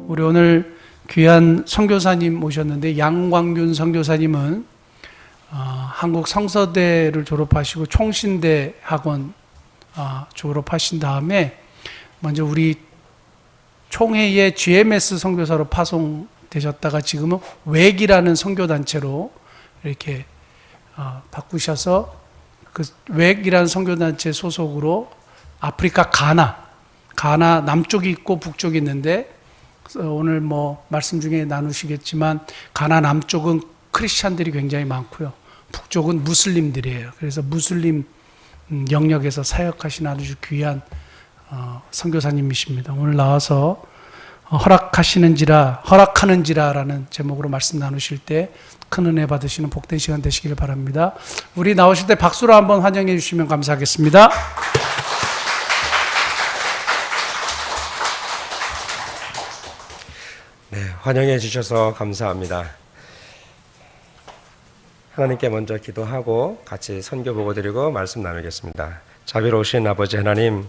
우리 오늘 귀한 선교사님 모셨는데, 양광균 선교사님은 한국 성서대를 졸업하시고 총신대 학원 졸업하신 다음에 먼저 우리 총회의 GMS 선교사로 파송되셨다가 지금은 웩이라는 선교단체로 이렇게 바꾸셔서 그 웩이라는 선교단체 소속으로 아프리카 가나 남쪽이 있고 북쪽이 있는데, 오늘 말씀 중에 나누시겠지만 가나 남쪽은 크리스찬들이 굉장히 많고요, 북쪽은 무슬림들이에요. 그래서 무슬림 영역에서 사역하신 아주 귀한 선교사님이십니다. 오늘 나와서 허락하는지라라는 제목으로 말씀 나누실 때 큰 은혜 받으시는 복된 시간 되시기를 바랍니다. 우리 나오실 때 박수로 한번 환영해 주시면 감사하겠습니다. 네, 환영해 주셔서 감사합니다. 하나님께 먼저 기도하고 같이 선교 보고 드리고 말씀 나누겠습니다. 자비로우신 아버지 하나님,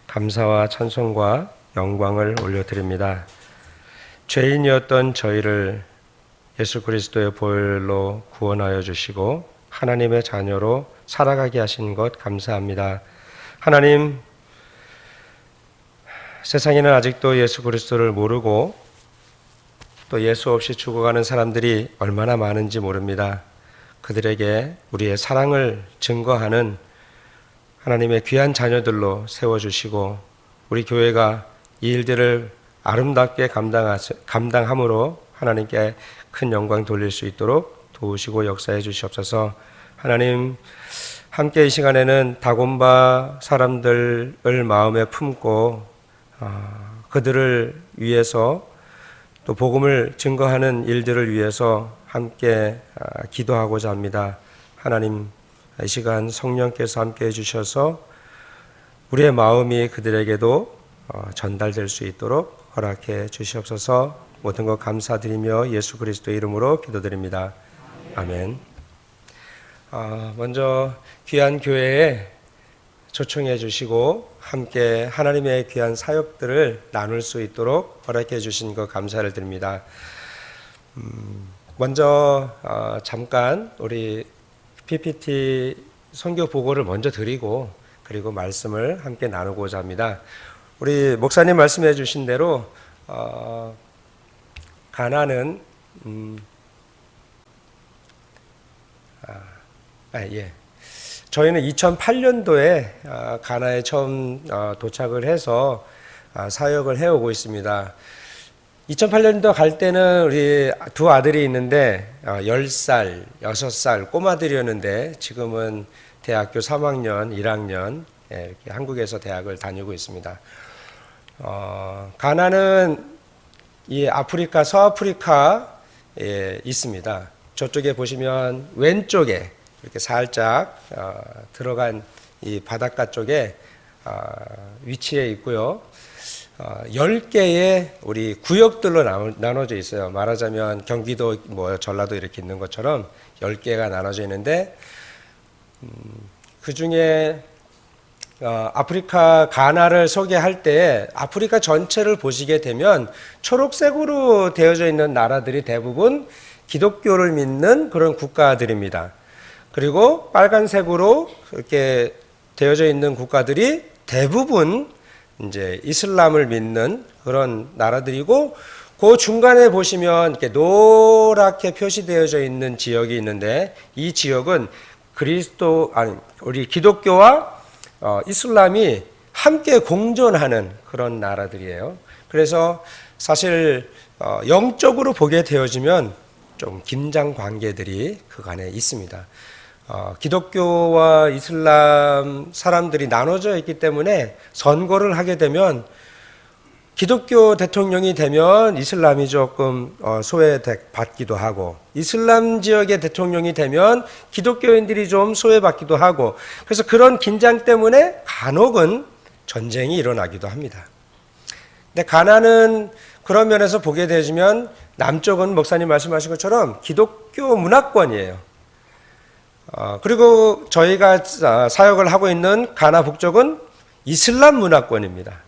감사와 찬송과 영광을 올려드립니다. 죄인이었던 저희를 예수 그리스도의 보혈로 구원하여 주시고 하나님의 자녀로 살아가게 하신 것 감사합니다. 하나님, 세상에는 아직도 예수 그리스도를 모르고 또 예수 없이 죽어가는 사람들이 얼마나 많은지 모릅니다. 그들에게 우리의 사랑을 증거하는 하나님의 귀한 자녀들로 세워주시고, 우리 교회가 이 일들을 아름답게 감당함으로 하나님께 큰 영광 돌릴 수 있도록 도우시고 역사해 주시옵소서. 하나님, 함께 이 시간에는 다곤바 사람들을 마음에 품고 그들을 위해서 또 복음을 증거하는 일들을 위해서 함께 기도하고자 합니다. 하나님, 이 시간 성령께서 함께 해주셔서 우리의 마음이 그들에게도 전달될 수 있도록 허락해 주시옵소서. 모든 것 감사드리며 예수 그리스도의 이름으로 기도드립니다. 아멘. 먼저 귀한 교회에 초청해 주시고 함께 하나님의 귀한 사역들을 나눌 수 있도록 허락해 주신 것 감사를 드립니다. 먼저 잠깐 우리 PPT 선교 보고를 먼저 드리고 그리고 말씀을 함께 나누고자 합니다. 우리 목사님 말씀해 주신 대로 가나는 저희는 2008년도에 가나에 처음 도착을 해서 사역을 해오고 있습니다. 2008년도 갈 때는 우리 두 아들이 있는데 10살, 6살 꼬마들이었는데 지금은 대학교 3학년, 1학년 이렇게 한국에서 대학을 다니고 있습니다. 가나는 이 아프리카, 서아프리카에 있습니다. 저쪽에 보시면 왼쪽에 이렇게 살짝 들어간 이 바닷가 쪽에 위치해 있고요. 10개의 우리 구역들로 나눠져 있어요. 말하자면 경기도, 전라도 이렇게 있는 것처럼 10개가 나눠져 있는데, 그 중에 아프리카 가나를 소개할 때 아프리카 전체를 보시게 되면 초록색으로 되어져 있는 나라들이 대부분 기독교를 믿는 그런 국가들입니다. 그리고 빨간색으로 이렇게 되어져 있는 국가들이 대부분 이제 이슬람을 믿는 그런 나라들이고, 그 중간에 보시면 이렇게 노랗게 표시되어져 있는 지역이 있는데, 이 지역은 우리 기독교와 이슬람이 함께 공존하는 그런 나라들이에요. 그래서 사실 영적으로 보게 되어지면 좀 긴장 관계들이 그간에 있습니다. 기독교와 이슬람 사람들이 나눠져 있기 때문에 선거를 하게 되면 기독교 대통령이 되면 이슬람이 조금 소외받기도 하고, 이슬람 지역의 대통령이 되면 기독교인들이 좀 소외받기도 하고, 그래서 그런 긴장 때문에 간혹은 전쟁이 일어나기도 합니다. 근데 가나는 그런 면에서 보게 되면 남쪽은 목사님 말씀하신 것처럼 기독교 문화권이에요. 그리고 저희가 사역을 하고 있는 가나 북쪽은 이슬람 문화권입니다.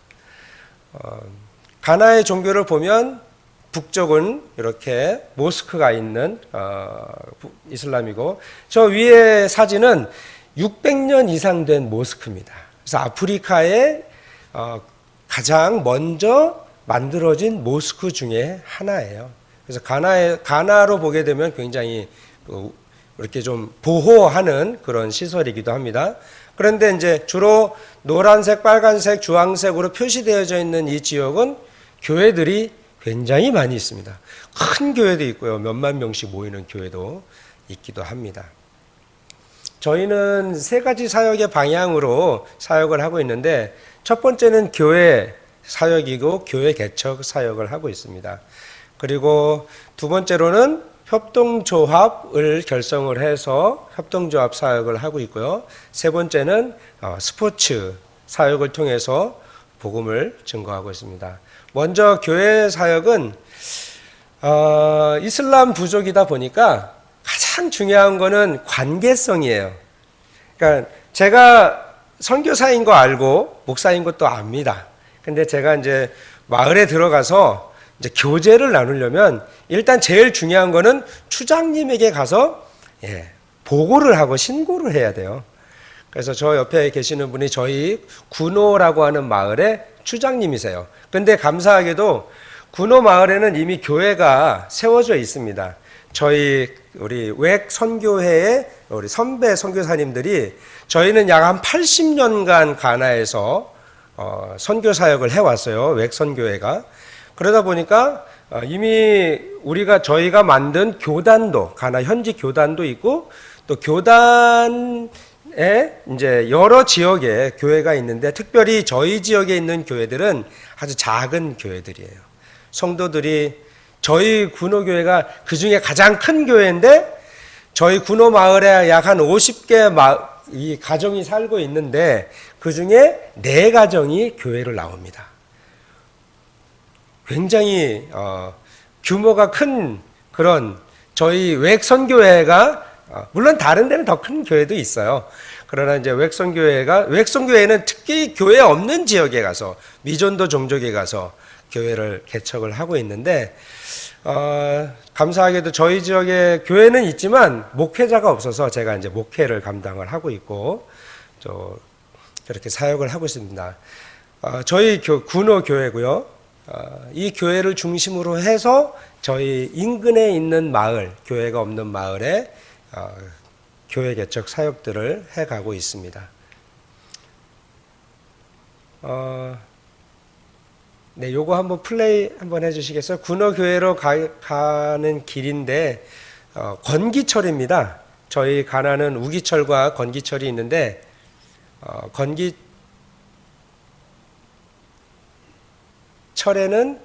가나의 종교를 보면 북쪽은 이렇게 모스크가 있는 이슬람이고, 저 위에 사진은 600년 이상 된 모스크입니다. 그래서 아프리카에 가장 먼저 만들어진 모스크 중에 하나예요. 그래서 가나로 보게 되면 굉장히 이렇게 좀 보호하는 그런 시설이기도 합니다. 그런데 이제 주로 노란색, 빨간색, 주황색으로 표시되어져 있는 이 지역은 교회들이 굉장히 많이 있습니다. 큰 교회도 있고요. 몇만 명씩 모이는 교회도 있기도 합니다. 저희는 세 가지 사역의 방향으로 사역을 하고 있는데, 첫 번째는 교회 사역이고 교회 개척 사역을 하고 있습니다. 그리고 두 번째로는 협동조합을 결성을 해서 협동조합 사역을 하고 있고요. 세 번째는 스포츠 사역을 통해서 복음을 증거하고 있습니다. 먼저 교회 사역은 이슬람 부족이다 보니까 가장 중요한 거는 관계성이에요. 그러니까 제가 선교사인 거 알고 목사인 것도 압니다. 근데 제가 이제 마을에 들어가서 이제 교제를 나누려면 일단 제일 중요한 거는 추장님에게 가서 보고를 하고 신고를 해야 돼요. 그래서 저 옆에 계시는 분이 저희 군호라고 하는 마을의 추장님이세요. 근데 감사하게도 군호 마을에는 이미 교회가 세워져 있습니다. 우리 웩 선교회의 우리 선배 선교사님들이, 저희는 약 한 80년간 가나에서 선교 사역을 해왔어요. 웩 선교회가. 그러다 보니까 이미 저희가 만든 교단도, 가나 현지 교단도 있고, 또 교단에 이제 여러 지역에 교회가 있는데, 특별히 저희 지역에 있는 교회들은 아주 작은 교회들이에요. 성도들이, 저희 군호교회가 그 중에 가장 큰 교회인데, 저희 군호 마을에 약 한 50개 이 가정이 살고 있는데, 그 중에 4가정이 교회를 나옵니다. 굉장히 규모가 큰 그런 저희 웩 선교회가, 물론 다른 데는 더 큰 교회도 있어요. 그러나 이제 웩 선교회는 특히 교회 없는 지역에 가서, 미존도 종족에 가서 교회를 개척을 하고 있는데, 감사하게도 저희 지역에 교회는 있지만 목회자가 없어서 제가 이제 목회를 감당을 하고 있고, 그렇게 사역을 하고 있습니다. 저희 군호 교회고요. 이 교회를 중심으로 해서 저희 인근에 있는 마을, 교회가 없는 마을에 교회 개척 사역들을 해가고 있습니다. 네, 요거 한번 플레이 한번 해주시겠어요? 군호 교회로 가는 길인데 건기철입니다. 저희 가나는 우기철과 건기철이 있는데, 철에는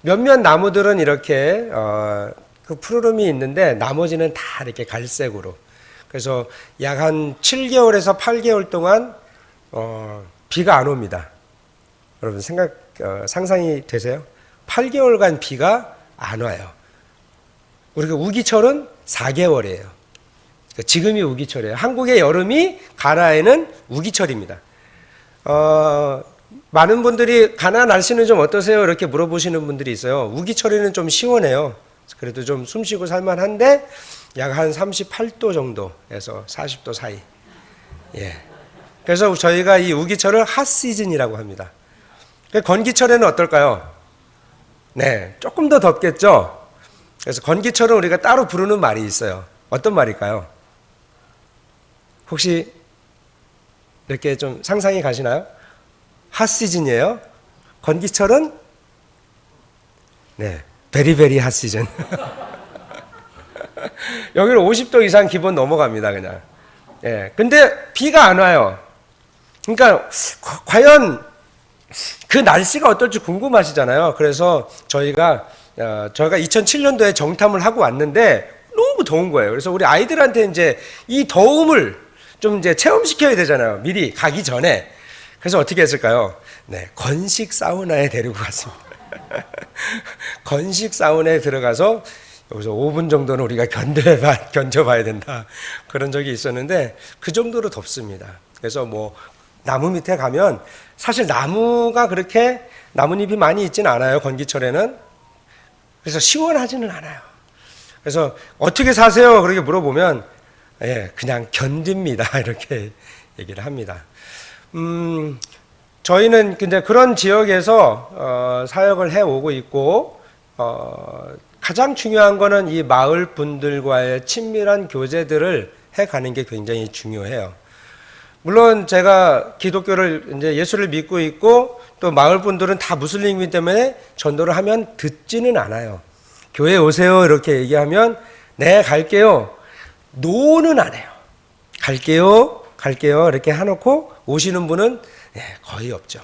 몇몇 나무들은 이렇게 그 푸르름이 있는데, 나머지는 다 이렇게 갈색으로. 그래서 약 한 7개월에서 8개월 동안 비가 안 옵니다. 여러분 상상이 되세요? 8개월간 비가 안 와요. 우리가 우기철은 4개월이에요. 그러니까 지금이 우기철이에요. 한국의 여름이 가나에는 우기철입니다. 많은 분들이 가나 날씨는 좀 어떠세요? 이렇게 물어보시는 분들이 있어요. 우기철에는 좀 시원해요. 그래도 좀 숨쉬고 살만한데, 약 한 38도 정도에서 40도 사이. 그래서 저희가 이 우기철을 핫시즌이라고 합니다. 건기철에는 어떨까요? 네, 조금 더 덥겠죠? 그래서 건기철은 우리가 따로 부르는 말이 있어요. 어떤 말일까요? 혹시 이렇게 좀 상상이 가시나요? 핫시즌이에요. 건기철은 베리베리 핫시즌. 여기는 50도 이상 기본 넘어갑니다, 그냥. 근데 비가 안 와요. 그러니까 과연 그 날씨가 어떨지 궁금하시잖아요. 그래서 저희가 2007년도에 정탐을 하고 왔는데 너무 더운 거예요. 그래서 우리 아이들한테 이제 이 더움을 좀 이제 체험시켜야 되잖아요. 미리 가기 전에. 그래서 어떻게 했을까요? 건식 사우나에 데리고 갔습니다. 건식 사우나에 들어가서 여기서 5분 정도는 우리가 견뎌봐야 된다. 그런 적이 있었는데, 그 정도로 덥습니다. 그래서 나무 밑에 가면 사실 나무가 그렇게 나뭇잎이 많이 있지는 않아요. 건기철에는. 그래서 시원하지는 않아요. 그래서 어떻게 사세요? 그렇게 물어보면 그냥 견딥니다. 이렇게 얘기를 합니다. 저희는 근데 그런 지역에서 사역을 해오고 있고 가장 중요한 거는 이 마을 분들과의 친밀한 교제들을 해가는 게 굉장히 중요해요. 물론 제가 기독교를 이제 예수를 믿고 있고 또 마을 분들은 다 무슬림이기 때문에 전도를 하면 듣지는 않아요. 교회 오세요 이렇게 얘기하면 네 갈게요. 노는 안 해요. 갈게요 이렇게 해놓고 오시는 분은 거의 없죠.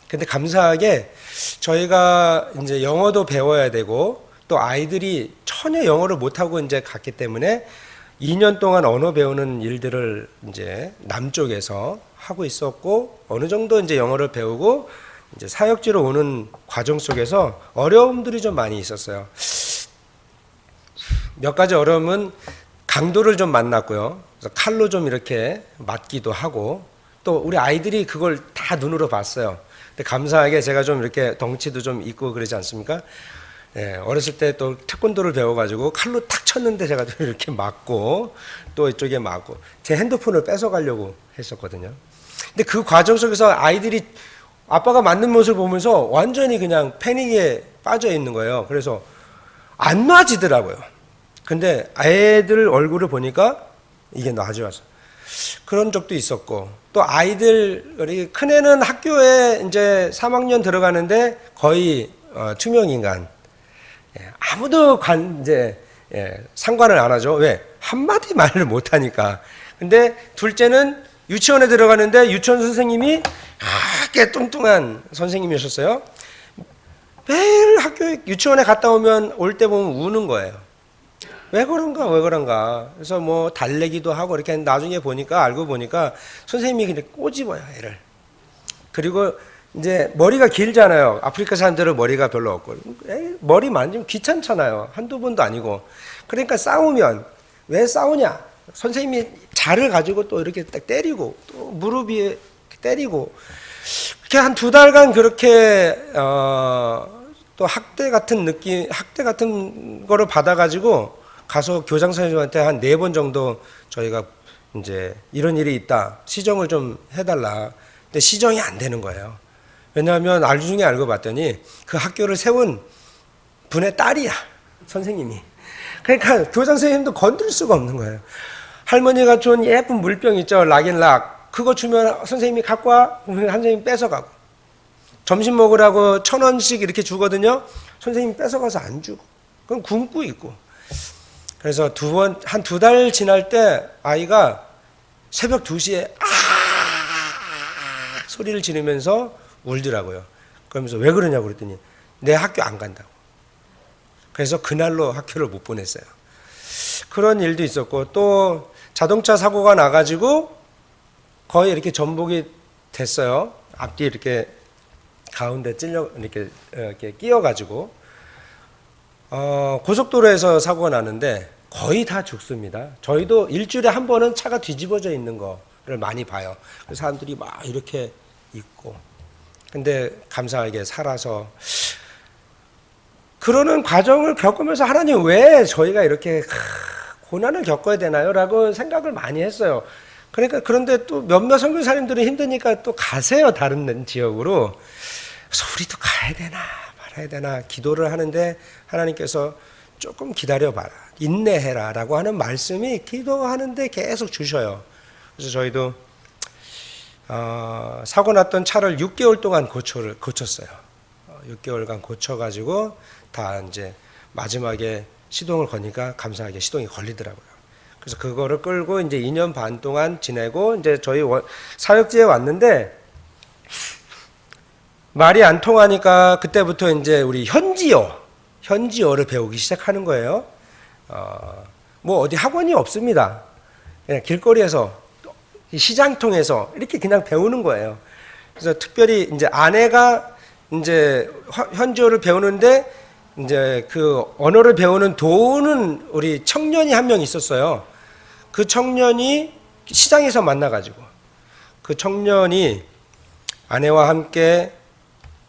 근데 감사하게 저희가 이제 영어도 배워야 되고 또 아이들이 전혀 영어를 못하고 이제 갔기 때문에 2년 동안 언어 배우는 일들을 이제 남쪽에서 하고 있었고 어느 정도 이제 영어를 배우고 이제 사역지로 오는 과정 속에서 어려움들이 좀 많이 있었어요. 몇 가지 어려움은 강도를 좀 만났고요. 그래서 칼로 좀 이렇게 맞기도 하고 또 우리 아이들이 그걸 다 눈으로 봤어요. 근데 감사하게 제가 좀 이렇게 덩치도 좀 있고 그러지 않습니까? 어렸을 때 또 태권도를 배워가지고 칼로 탁 쳤는데 제가 또 이렇게 맞고 또 이쪽에 맞고 제 핸드폰을 뺏어가려고 했었거든요. 근데 그 과정 속에서 아이들이 아빠가 맞는 모습을 보면서 완전히 그냥 패닉에 빠져 있는 거예요. 그래서 안 놔지더라고요. 근데 애들 얼굴을 보니까 이게 놔져서 그런 적도 있었고 또 아이들 우리 큰애는 학교에 이제 3학년 들어가는데 거의 투명인간. 아무도 상관을 안 하죠. 왜? 한마디 말을 못 하니까. 근데 둘째는 유치원에 들어가는데 유치원 선생님이 꽤 뚱뚱한 선생님이셨어요. 매일 유치원에 갔다 오면 올 때 보면 우는 거예요. 왜 그런가. 그래서 뭐 달래기도 하고 이렇게 나중에 알고 보니까 선생님이 그냥 꼬집어요, 애를. 그리고 이제 머리가 길잖아요. 아프리카 사람들은 머리가 별로 없고 머리 만지면 귀찮잖아요. 한두 번도 아니고. 그러니까 싸우면 왜 싸우냐? 선생님이 자를 가지고 또 이렇게 딱 때리고 또 무릎 위에 때리고 그렇게 한 2달간 그렇게 또 학대 같은 거를 받아가지고 가서 교장 선생님한테 한 4번 정도 저희가 이제 이런 일이 있다 시정을 좀 해달라. 근데 시정이 안 되는 거예요. 왜냐하면 나중에 알고 봤더니 그 학교를 세운 분의 딸이야, 선생님이. 그러니까 교장 선생님도 건드릴 수가 없는 거예요. 할머니가 준 예쁜 물병 있죠, 락앤락. 그거 주면 선생님이 갖고 와, 선생님 뺏어가고. 점심 먹으라고 1,000원씩 이렇게 주거든요. 선생님이 뺏어가서 안 주고. 그럼 굶고 있고. 그래서 한 2달 지날 때 아이가 새벽 2시에 소리를 지르면서 울더라고요. 그러면서 왜 그러냐고 그랬더니 내 학교 안 간다고. 그래서 그날로 학교를 못 보냈어요. 그런 일도 있었고 또 자동차 사고가 나가지고 거의 이렇게 전복이 됐어요. 앞뒤 이렇게 가운데 이렇게 끼어가지고 고속도로에서 사고가 나는데 거의 다 죽습니다. 저희도 일주일에 한 번은 차가 뒤집어져 있는 거를 많이 봐요. 그래서 사람들이 막 이렇게 있고. 근데 감사하게 살아서 그러는 과정을 겪으면서 하나님 왜 저희가 이렇게 고난을 겪어야 되나요? 라고 생각을 많이 했어요. 그러니까 그런데 또 몇몇 선교사님들은 힘드니까 또 가세요. 다른 지역으로. 그래서 우리도 가야 되나 말아야 되나 기도를 하는데 하나님께서 조금 기다려봐라. 인내해라 라고 하는 말씀이 기도하는데 계속 주셔요. 그래서 저희도 사고 났던 차를 6개월 동안 고쳤어요. 6개월간 고쳐가지고 다 이제 마지막에 시동을 거니까 감사하게 시동이 걸리더라고요. 그래서 그거를 끌고 이제 2년 반 동안 지내고 이제 저희 사역지에 왔는데 말이 안 통하니까 그때부터 이제 우리 현지어를 배우기 시작하는 거예요. 뭐 어디 학원이 없습니다. 그냥 길거리에서 시장 통해서 이렇게 그냥 배우는 거예요. 그래서 특별히 이제 아내가 이제 현지어를 배우는데 이제 그 언어를 배우는 도우는 우리 청년이 한 명 있었어요. 그 청년이 시장에서 만나가지고 그 청년이 아내와 함께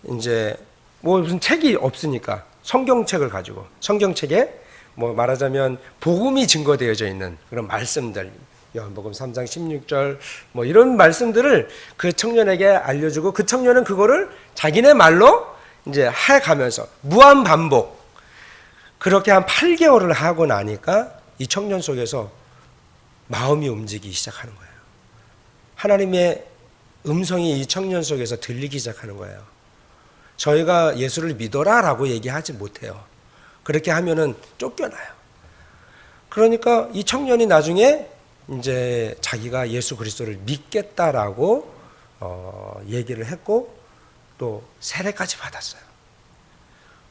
이제 뭐 무슨 책이 없으니까 성경책을 가지고 성경책에 뭐 말하자면 복음이 증거되어져 있는 그런 말씀들, 요한복음 3장 16절 뭐 이런 말씀들을 그 청년에게 알려주고 그 청년은 그거를 자기네 말로 이제 해가면서 무한 반복, 그렇게 한 8개월을 하고 나니까 이 청년 속에서 마음이 움직이기 시작하는 거예요. 하나님의 음성이 이 청년 속에서 들리기 시작하는 거예요. 저희가 예수를 믿어라라고 얘기하지 못해요. 그렇게 하면은 쫓겨나요. 그러니까 이 청년이 나중에 이제 자기가 예수 그리스도를 믿겠다라고 얘기를 했고 또 세례까지 받았어요.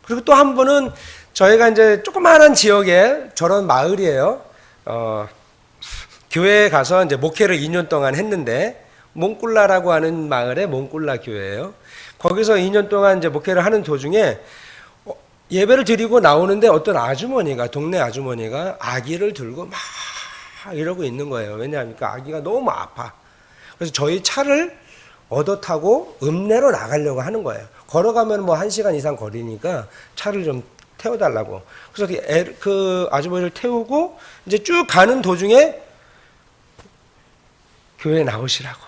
그리고 또 한 번은 저희가 이제 조그마한 지역에 저런 마을이에요. 교회에 가서 이제 목회를 2년 동안 했는데 몽꿀라라고 하는 마을의 몽꿀라 교회예요. 거기서 2년 동안 이제 목회를 하는 도중에 예배를 드리고 나오는데 어떤 아주머니가, 동네 아주머니가 아기를 들고 막 이러고 있는 거예요. 왜냐하면 아기가 너무 아파. 그래서 저희 차를 얻어 타고 읍내로 나가려고 하는 거예요. 걸어가면 뭐 1시간 이상 거리니까 차를 좀 태워달라고. 그래서 그 아주머니를 태우고 이제 쭉 가는 도중에 교회에 나오시라고.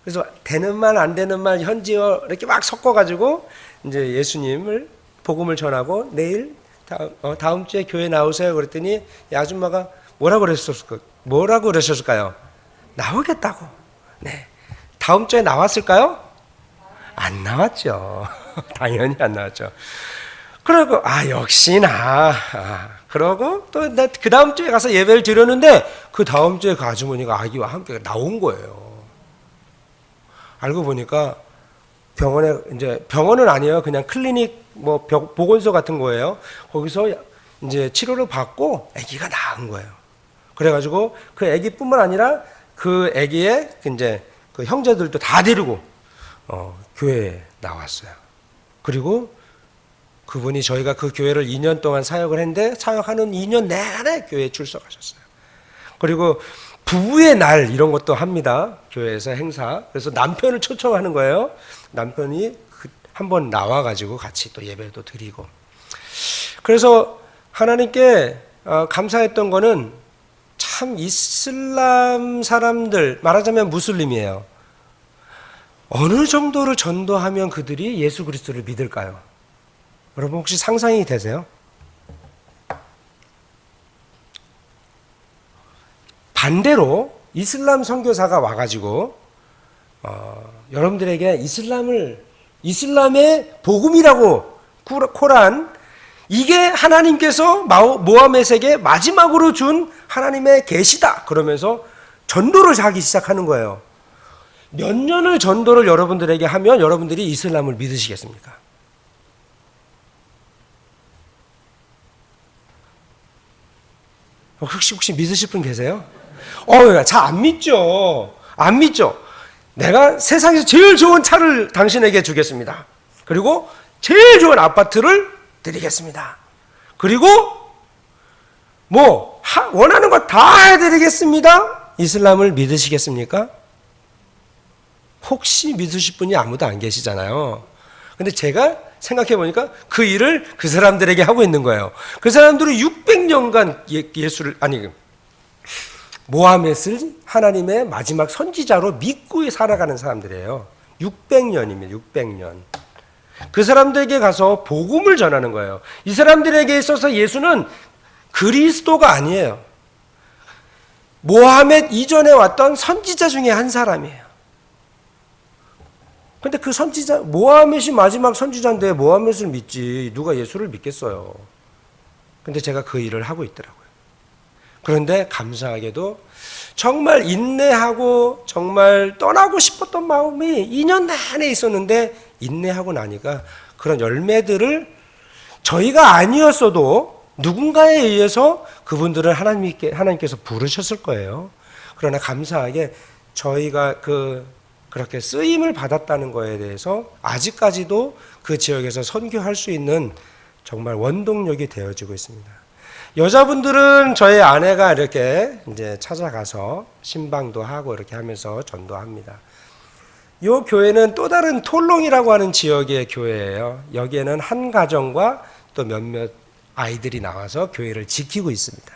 그래서 되는 말 안 되는 말 현지어 이렇게 막 섞어가지고 이제 예수님을 복음을 전하고 내일 다음 주에 교회 나오세요. 그랬더니 이 아줌마가 뭐라고 그러셨을까요? 나오겠다고. 네. 다음 주에 나왔을까요? 안 나왔죠. 당연히 안 나왔죠. 그러고 역시나. 그러고 또 그 다음 주에 가서 예배를 드렸는데 그 다음 주에 그 아주머니가 아기와 함께 나온 거예요. 알고 보니까 병원은 아니에요. 그냥 클리닉 뭐 보건소 같은 거예요. 거기서 이제 치료를 받고 아기가 낳은 거예요. 그래가지고 그 아기뿐만 아니라 그 아기의 이제 그 형제들도 다 데리고 교회에 나왔어요. 그리고 그분이 저희가 그 교회를 2년 동안 사역을 했는데 사역하는 2년 내내 교회에 출석하셨어요. 그리고 부부의 날 이런 것도 합니다. 교회에서 행사. 그래서 남편을 초청하는 거예요. 남편이 한번 나와가지고 같이 또 예배도 드리고. 그래서 하나님께 감사했던 거는 참 이슬람 사람들, 말하자면 무슬림이에요. 어느 정도를 전도하면 그들이 예수 그리스도를 믿을까요? 여러분 혹시 상상이 되세요? 반대로 이슬람 선교사가 와가지고 여러분들에게 이슬람의 복음이라고 코란, 이게 하나님께서 모하мет에게 마지막으로 준 하나님의 계시다 그러면서 전도를 하기 시작하는 거예요. 몇 년을 전도를 여러분들에게 하면 여러분들이 이슬람을 믿으시겠습니까? 혹시 믿으실 분 계세요? 잘 안 믿죠. 안 믿죠. 내가 세상에서 제일 좋은 차를 당신에게 주겠습니다. 그리고 제일 좋은 아파트를 드리겠습니다. 그리고 원하는 거 다 해드리겠습니다. 이슬람을 믿으시겠습니까? 혹시 믿으실 분이 아무도 안 계시잖아요. 근데 제가 생각해 보니까 그 일을 그 사람들에게 하고 있는 거예요. 그 사람들은 600년간 모하멧을 하나님의 마지막 선지자로 믿고 살아가는 사람들이에요. 600년입니다. 600년. 그 사람들에게 가서 복음을 전하는 거예요. 이 사람들에게 있어서 예수는 그리스도가 아니에요. 모하멧 이전에 왔던 선지자 중에 한 사람이에요. 근데 그 선지자, 모하멧이 마지막 선지자인데 모하멧을 믿지 누가 예수를 믿겠어요. 근데 제가 그 일을 하고 있더라고요. 그런데 감사하게도 정말 인내하고 정말 떠나고 싶었던 마음이 2년 내내 있었는데 인내하고 나니까 그런 열매들을 저희가 아니었어도 누군가에 의해서 그분들을 하나님께서 부르셨을 거예요. 그러나 감사하게 저희가 그렇게 쓰임을 받았다는 거에 대해서 아직까지도 그 지역에서 선교할 수 있는 정말 원동력이 되어지고 있습니다. 여자분들은 저희 아내가 이렇게 이제 찾아가서 신방도 하고 이렇게 하면서 전도합니다. 이 교회는 또 다른 톨롱이라고 하는 지역의 교회예요. 여기에는 한 가정과 또 몇몇 아이들이 나와서 교회를 지키고 있습니다.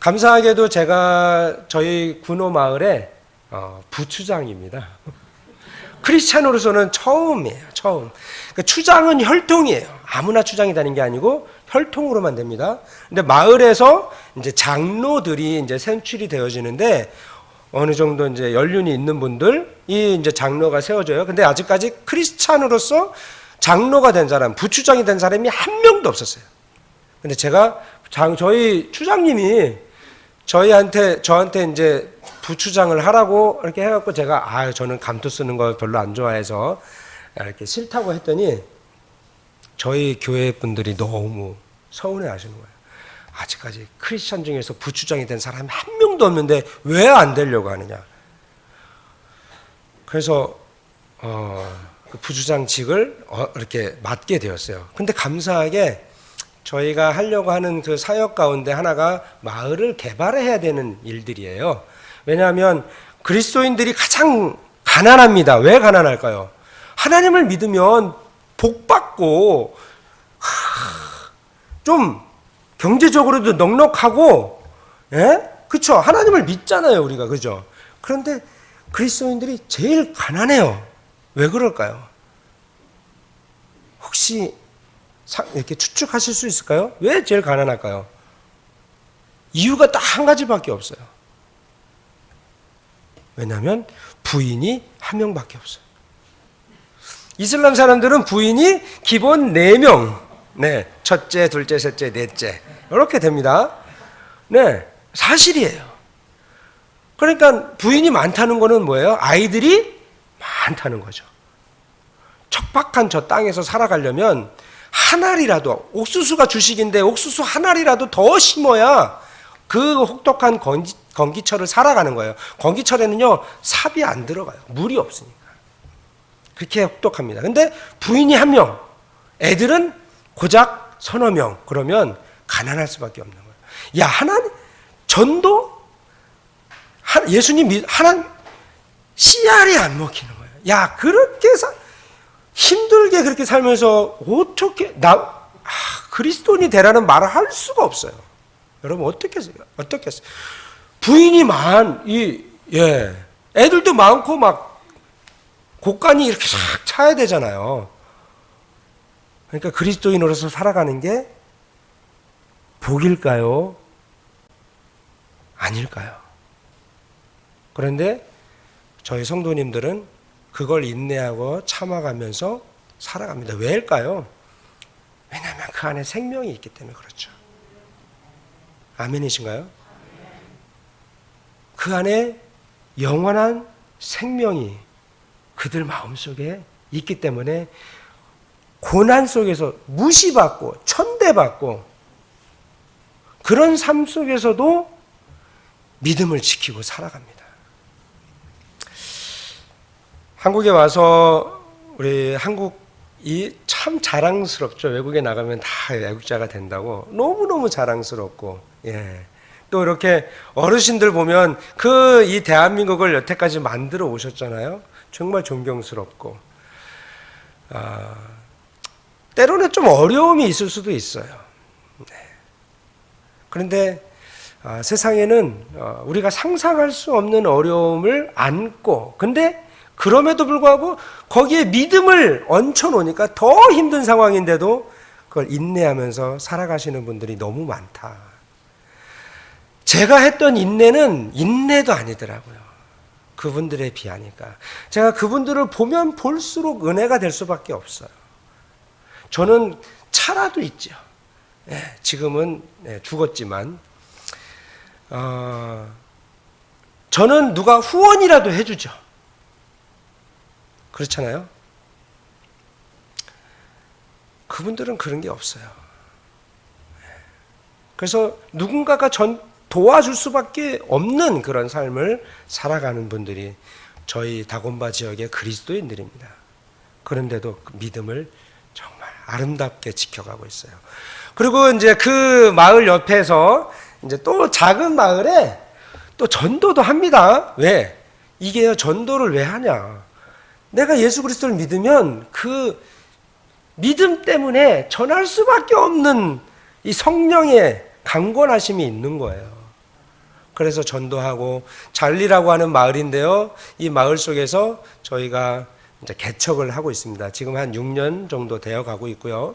감사하게도 제가 저희 군호 마을에 부추장입니다. 크리스찬으로서는 처음이에요. 처음. 그러니까 추장은 혈통이에요. 아무나 추장이 되는 게 아니고 혈통으로만 됩니다. 근데 마을에서 이제 장로들이 이제 선출이 되어지는데 어느 정도 이제 연륜이 있는 분들이 이제 장로가 세워져요. 근데 아직까지 크리스찬으로서 장로가 된 사람, 부추장이 된 사람이 한 명도 없었어요. 근데 제가 저희 추장님이 저한테 이제 부추장을 하라고 이렇게 해갖고 제가 저는 감투 쓰는 거 별로 안 좋아해서 이렇게 싫다고 했더니 저희 교회 분들이 너무 서운해 하시는 거예요. 아직까지 크리스찬 중에서 부추장이 된 사람이 한 명도 없는데 왜 안 되려고 하느냐. 그래서 그 부추장직을 이렇게 맡게 되었어요. 근데 감사하게 저희가 하려고 하는 그 사역 가운데 하나가 마을을 개발해야 되는 일들이에요. 왜냐하면 그리스도인들이 가장 가난합니다. 왜 가난할까요? 하나님을 믿으면 복받고 좀 경제적으로도 넉넉하고, 예? 그쵸? 하나님을 믿잖아요, 우리가. 그죠? 그런데 그리스도인들이 제일 가난해요. 왜 그럴까요? 혹시 이렇게 추측하실 수 있을까요? 왜 제일 가난할까요? 이유가 딱 한 가지밖에 없어요. 왜냐하면 부인이 한 명밖에 없어요. 이슬람 사람들은 부인이 기본 4명, 네, 첫째, 둘째, 셋째, 넷째 이렇게 됩니다. 네, 사실이에요. 그러니까 부인이 많다는 거는 뭐예요? 아이들이 많다는 거죠. 척박한 저 땅에서 살아가려면 한 알이라도, 옥수수가 주식인데 옥수수 한 알이라도 더 심어야 그 혹독한 건기철을 살아가는 거예요. 건기철에는요, 삽이 안 들어가요. 물이 없으니까. 그렇게 혹독합니다. 근데 부인이 한 명, 애들은 고작 서너 명, 그러면 가난할 수밖에 없는 거예요. 야, 하나님, 전도? 예수님, 하나님, 씨알이 안 먹히는 거예요. 야, 그렇게 힘들게 그렇게 살면서 어떻게, 그리스도인이 되라는 말을 할 수가 없어요. 여러분, 어떻게 했어요? 부인이 애들도 많고 막 곡간이 이렇게 싹 차야 되잖아요. 그러니까 그리스도인으로서 살아가는 게 복일까요? 아닐까요? 그런데 저희 성도님들은 그걸 인내하고 참아가면서 살아갑니다. 왜일까요? 왜냐하면 그 안에 생명이 있기 때문에 그렇죠. 아멘이신가요? 그 안에 영원한 생명이 그들 마음속에 있기 때문에 고난 속에서 무시받고 천대받고 그런 삶 속에서도 믿음을 지키고 살아갑니다. 한국에 와서 우리 한국이 참 자랑스럽죠. 외국에 나가면 다 외국자가 된다고 너무너무 자랑스럽고, 예. 또 이렇게 어르신들 보면 이 대한민국을 여태까지 만들어 오셨잖아요. 정말 존경스럽고, 때로는 좀 어려움이 있을 수도 있어요. 네. 그런데 세상에는 우리가 상상할 수 없는 어려움을 안고, 근데 그럼에도 불구하고 거기에 믿음을 얹혀놓으니까 더 힘든 상황인데도 그걸 인내하면서 살아가시는 분들이 너무 많다. 제가 했던 인내는 인내도 아니더라고요. 그분들에 비하니까. 제가 그분들을 보면 볼수록 은혜가 될 수밖에 없어요. 저는 차라도 있죠. 예, 지금은 죽었지만 저는 누가 후원이라도 해주죠. 그렇잖아요. 그분들은 그런 게 없어요. 그래서 누군가가 도와줄 수밖에 없는 그런 삶을 살아가는 분들이 저희 다곤바 지역의 그리스도인들입니다. 그런데도 그 믿음을 정말 아름답게 지켜가고 있어요. 그리고 이제 그 마을 옆에서 이제 또 작은 마을에 또 전도도 합니다. 왜? 이게요, 전도를 왜 하냐? 내가 예수 그리스도를 믿으면 그 믿음 때문에 전할 수밖에 없는 이 성령의 강권하심이 있는 거예요. 그래서 전도하고 잘리라고 하는 마을인데요. 이 마을 속에서 저희가 이제 개척을 하고 있습니다. 지금 한 6년 정도 되어 가고 있고요.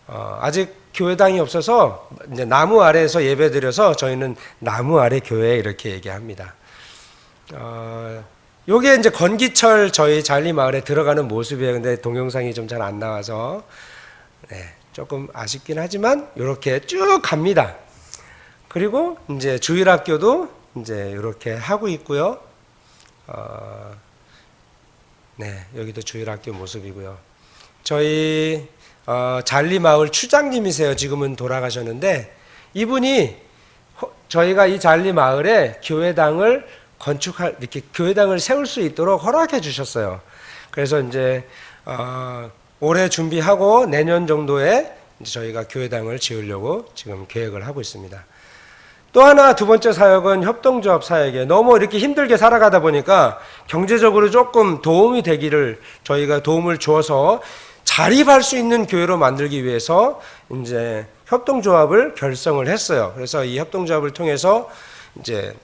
아직 교회당이 없어서 이제 나무 아래에서 예배드려서 저희는 나무 아래 교회 이렇게 얘기합니다. 요게 이제 건기철 저희 잘리 마을에 들어가는 모습이에요. 근데 동영상이 좀 잘 안 나와서 조금 아쉽긴 하지만 이렇게 쭉 갑니다. 그리고 이제 주일학교도 이제 이렇게 하고 있고요. 여기도 주일학교 모습이고요. 저희 잘리 마을 추장님이세요. 지금은 돌아가셨는데 이분이 저희가 이 잘리 마을에 교회당을 이렇게 교회당을 세울 수 있도록 허락해 주셨어요. 그래서 이제 올해 준비하고 내년 정도에 이제 저희가 교회당을 지으려고 지금 계획을 하고 있습니다. 또 하나 두 번째 사역은 협동조합 사역이에요. 너무 이렇게 힘들게 살아가다 보니까 경제적으로 조금 도움이 되기를 저희가 도움을 주어서 자립할 수 있는 교회로 만들기 위해서 이제 협동조합을 결성을 했어요. 그래서 이 협동조합을 통해서 이제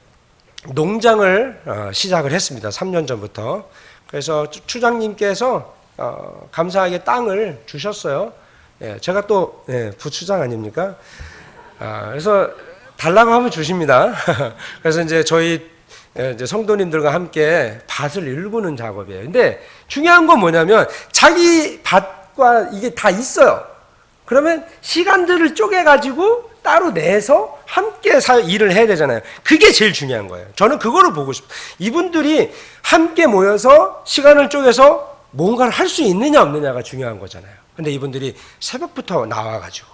농장을 시작을 했습니다. 3년 전부터. 그래서 추장님께서 감사하게 땅을 주셨어요. 제가 또 부추장 아닙니까? 그래서 달라고 하면 주십니다. 그래서 이제 저희 이제 성도님들과 함께 밭을 일구는 작업이에요. 근데 중요한 건 뭐냐면 자기 밭과 이게 다 있어요. 그러면 시간들을 쪼개가지고 따로 내서 함께 일을 해야 되잖아요. 그게 제일 중요한 거예요. 저는 그거를 보고 싶어요. 이분들이 함께 모여서 시간을 쪼개서 뭔가를 할 수 있느냐 없느냐가 중요한 거잖아요. 근데 이분들이 새벽부터 나와가지고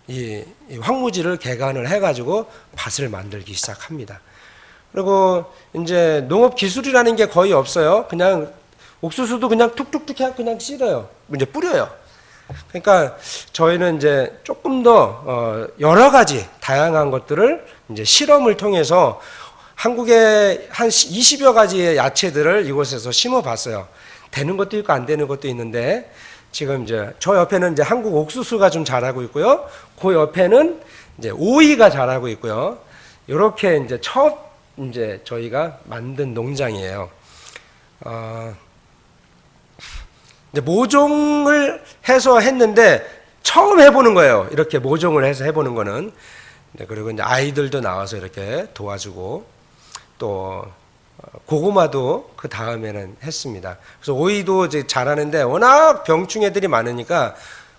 이 황무지를 개간을 해가지고 밭을 만들기 시작합니다. 그리고 이제 농업 기술이라는 게 거의 없어요. 그냥 옥수수도 그냥 툭툭툭 그냥 씻어요. 이제 뿌려요. 그러니까 저희는 이제 조금 더 여러 가지 다양한 것들을 이제 실험을 통해서 한국에 한 20여 가지의 야채들을 이곳에서 심어봤어요. 되는 것도 있고 안 되는 것도 있는데 지금 이제 저 옆에는 이제 한국 옥수수가 좀 자라고 있고요. 그 옆에는 이제 오이가 자라고 있고요. 이렇게 이제 이제 저희가 만든 농장이에요. 이제 모종을 해서 했는데 처음 해보는 거예요. 이렇게 모종을 해서 해보는 거는. 그리고 이제 아이들도 나와서 이렇게 도와주고 또 고구마도 그 다음에는 했습니다. 그래서 오이도 이제 자라는데 워낙 병충 애들이 많으니까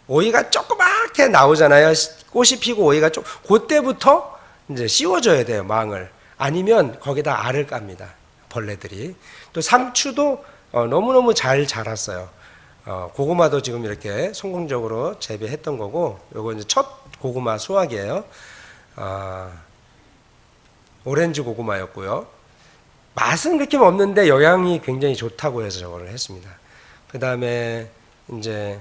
오이가 조그맣게 나오잖아요. 꽃이 피고 오이가 그때부터 이제 씌워줘야 돼요, 망을. 아니면 거기다 알을 깝니다, 벌레들이. 또 상추도 너무너무 잘 자랐어요. 고구마도 지금 이렇게 성공적으로 재배했던 거고, 요거 이제 첫 고구마 수확이에요. 오렌지 고구마였고요. 맛은 그렇게 없는데 영양이 굉장히 좋다고 해서 저거를 했습니다. 그 다음에 이제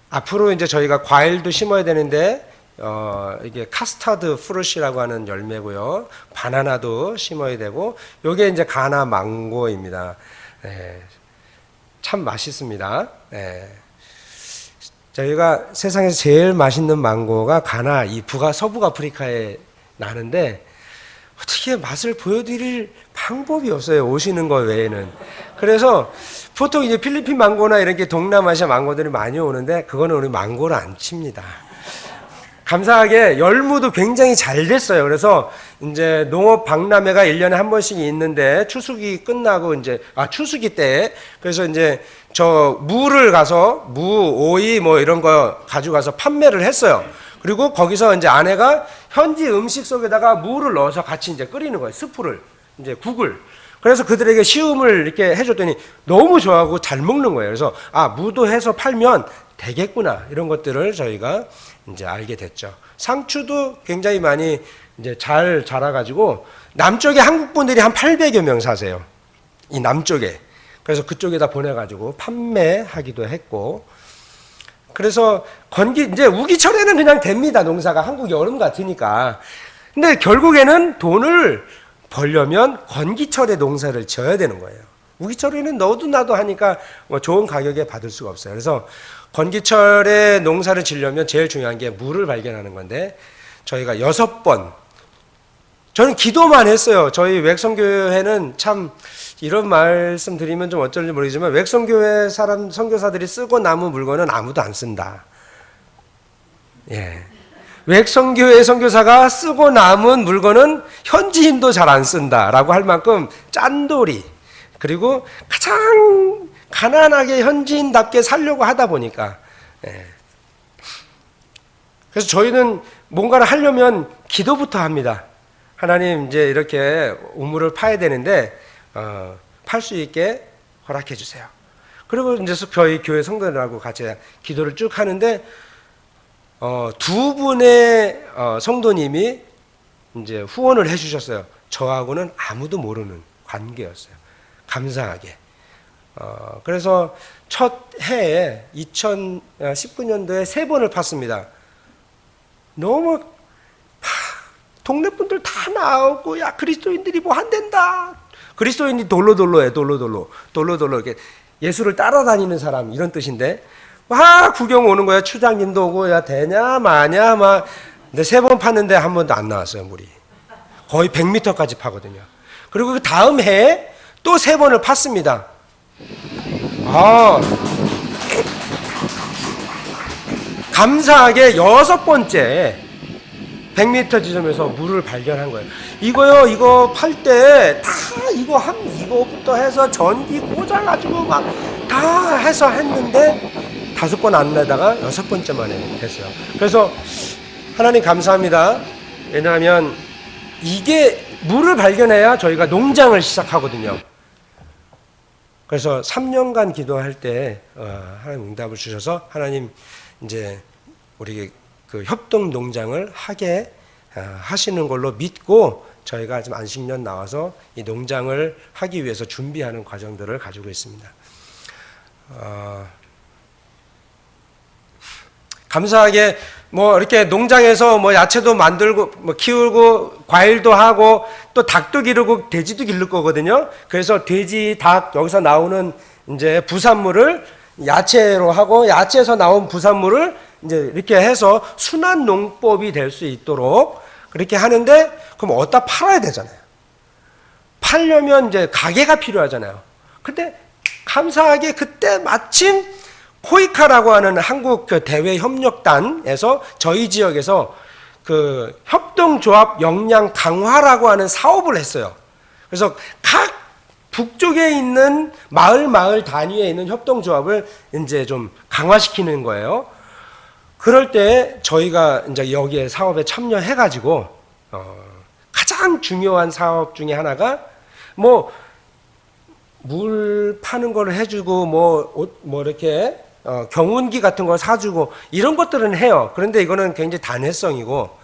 앞으로 이제 저희가 과일도 심어야 되는데 이게 카스타드 프루시라고 하는 열매고요. 바나나도 심어야 되고, 요게 이제 가나 망고입니다. 참 맛있습니다. 저희가 세상에서 제일 맛있는 망고가 가나, 이 서북 아프리카에 나는데 어떻게 맛을 보여드릴 방법이 없어요. 오시는 거 외에는. 그래서 보통 이제 필리핀 망고나 이런 게 동남아시아 망고들이 많이 오는데 그거는 우리 망고를 안 칩니다. 감사하게 열무도 굉장히 잘 됐어요. 그래서 이제 농업 박람회가 1년에 한 번씩 있는데 추수기 끝나고 이제 추수기 때 그래서 이제 저 무를 가서 오이 뭐 이런 거 가져가서 판매를 했어요. 그리고 거기서 이제 아내가 현지 음식 속에다가 무를 넣어서 같이 이제 끓이는 거예요. 스프를 이제 국을. 그래서 그들에게 시음을 이렇게 해줬더니 너무 좋아하고 잘 먹는 거예요. 그래서 무도 해서 팔면 되겠구나, 이런 것들을 저희가 이제 알게 됐죠. 상추도 굉장히 많이 이제 잘 자라가지고 남쪽에 한국 분들이 한 800여 명 사세요. 이 남쪽에. 그래서 그쪽에다 보내가지고 판매하기도 했고. 그래서 이제 우기철에는 그냥 됩니다. 농사가 한국 여름 같으니까. 근데 결국에는 돈을 벌려면 건기철에 농사를 지어야 되는 거예요. 우기철에는 너도 나도 하니까 뭐 좋은 가격에 받을 수가 없어요. 그래서 건기철에 농사를 지려면 제일 중요한 게 물을 발견하는 건데 저희가 6번, 저는 기도만 했어요. 저희 외성교회는 참 이런 말씀 드리면 좀 어쩔지 모르겠지만 외성교회 사람 선교사들이 쓰고 남은 물건은 아무도 안 쓴다. 예. 외성교회 선교사가 쓰고 남은 물건은 현지인도 잘 안 쓴다라고 할 만큼 짠돌이, 그리고 가장 가난하게 현지인답게 살려고 하다 보니까, 예. 그래서 저희는 뭔가를 하려면 기도부터 합니다. 하나님, 이제 이렇게 우물을 파야 되는데 팔 수 있게 허락해 주세요. 그리고 이제 저희 교회 성도들하고 같이 기도를 쭉 하는데 두 분의 성도님이 이제 후원을 해 주셨어요. 저하고는 아무도 모르는 관계였어요. 감사하게. 그래서 첫 해에 2019년도에 3번을 팠습니다. 너무 동네 분들 다 나오고, 야, 그리스도인들이 뭐 한댄다. 그리스도인이 돌로돌로해, 돌로돌로 이렇게 예수를 따라다니는 사람, 이런 뜻인데 막 구경 오는 거야. 추장님도 오고, 야, 되냐 마냐 막. 근데 3번 팠는데 한 번도 안 나왔어요. 물이 거의 100m까지 파거든요. 그리고 그 다음 해에 또 3번을 팠습니다. 감사하게 6번째 100m 지점에서 물을 발견한 거예요. 이거 팔 때 다 이거부터 해서 전기 꽂아가지고 막 다 해서 했는데 5번 안 내다가 6번째 만에 됐어요. 그래서 하나님 감사합니다. 왜냐하면 이게 물을 발견해야 저희가 농장을 시작하거든요. 그래서 3년간 기도할 때 하나님 응답을 주셔서 하나님 이제 우리 그 협동 농장을 하게 하시는 걸로 믿고 저희가 지금 안식년 나와서 이 농장을 하기 위해서 준비하는 과정들을 가지고 있습니다. 감사하게 뭐 이렇게 농장에서 뭐 야채도 만들고 뭐 키우고 과일도 하고 또 닭도 기르고 돼지도 기를 거거든요. 그래서 돼지, 닭 여기서 나오는 이제 부산물을 야채로 하고 야채에서 나온 부산물을 이제 이렇게 해서 순환 농법이 될 수 있도록 그렇게 하는데, 그럼 어디다 팔아야 되잖아요. 팔려면 이제 가게가 필요하잖아요. 근데 감사하게 그때 마침 코이카라고 하는 한국 그 대외 협력단에서 저희 지역에서 그 협동조합 역량 강화라고 하는 사업을 했어요. 그래서 각 북쪽에 있는 마을 단위에 있는 협동조합을 이제 좀 강화시키는 거예요. 그럴 때 저희가 이제 여기에 사업에 참여해가지고 가장 중요한 사업 중에 하나가 뭐 물 파는 거를 해주고 뭐 이렇게 경운기 같은 거 사주고 이런 것들은 해요. 그런데 이거는 굉장히 단회성이고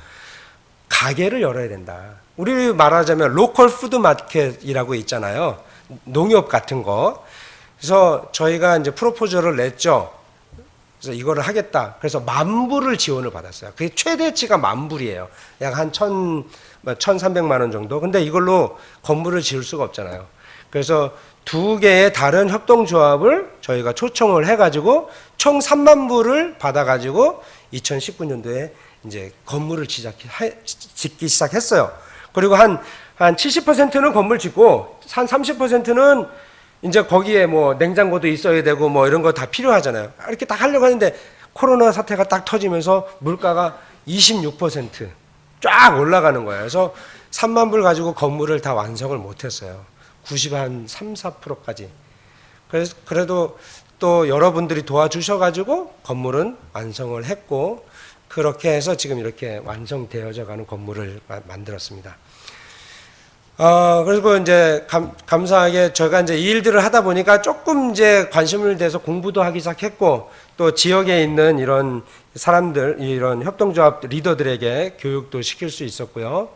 가게를 열어야 된다. 우리 말하자면 로컬 푸드 마켓이라고 있잖아요. 농협 같은 거. 그래서 저희가 이제 프로포저를 냈죠. 그래서 이거를 하겠다. 그래서 10,000불을 지원을 받았어요. 그게 최대치가 10,000불이에요. 약 한 1,300만 원 정도. 근데 이걸로 건물을 지을 수가 없잖아요. 그래서 2개의 다른 협동조합을 저희가 초청을 해가지고 총 30,000불을 받아가지고 2019년도에 이제 건물을 짓기 시작했어요. 그리고 한 70%는 건물 짓고 한 30%는 이제 거기에 뭐 냉장고도 있어야 되고 뭐 이런 거 다 필요하잖아요. 이렇게 딱 하려고 하는데 코로나 사태가 딱 터지면서 물가가 26% 쫙 올라가는 거예요. 그래서 30,000불 가지고 건물을 다 완성을 못했어요. 93, 4%까지. 그래도 또 여러분들이 도와주셔가지고 건물은 완성을 했고, 그렇게 해서 지금 이렇게 완성되어져 가는 건물을 만들었습니다. 그리고 이제 감사하게 저희가 이제 이 일들을 하다 보니까 조금 이제 관심을 대서 공부도 하기 시작했고, 또 지역에 있는 이런 사람들, 이런 협동조합 리더들에게 교육도 시킬 수 있었고요.